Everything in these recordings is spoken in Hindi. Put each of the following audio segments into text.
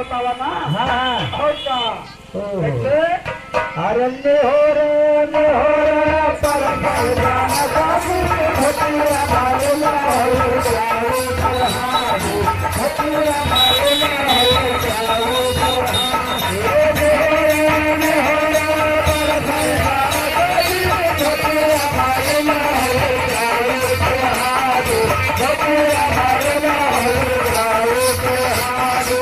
बतावा ना। हाँ और क्या कैसे अरण्य हो रे पर जाना बाबू भटिया मारे लाओ जाओ बरहाने भटिया मारे लाओ जाओ बरहाने भटिया मारे लाओ जाओ बरहाने भटिया मारे लाओ जाओ बरहाने।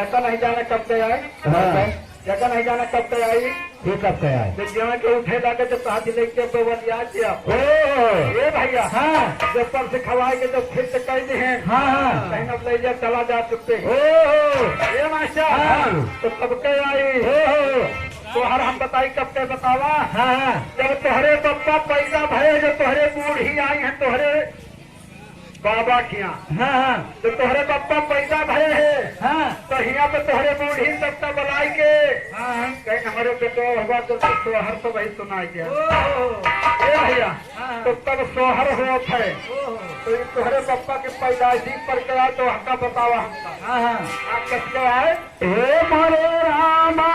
ऐसा नहीं जाना कब से आए। ऐसा नहीं जाना कब से आई। ये कब गया है? जब के उठे लाके जब हाथी लेके बवलिया किया ये भैया। हाँ जब पर से खवाए के जब फिर से कह दी हैं। हाँ कहीं अब ले जा चला जा चुके ये मास्टर। हाँ। तो कब के आई तो हर हम बताई कब के बतावा। हाँ जब तोहरे पप्पा पैदा भये जो तोहरे बूढ़ी आई हैं तोहरे बाबा किया। हाँ जो तोहरे पप्पा पैदा भये है हाँ तो हिया पे तोहरे बूढ़ी सबका बुलाई के हाँ कहीं हमारे बेटो हुआ तो सोहर तो वही सुनाई दिया ये भैया। तो तब सोहर हुआ है तो ये तोहरे पप्पा के पैदाइशी पर क्या तो हक्का बतावा हमका हाँ आप कैसे आए। हे मोरे रामा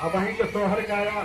अब वहीं के सोहर गाया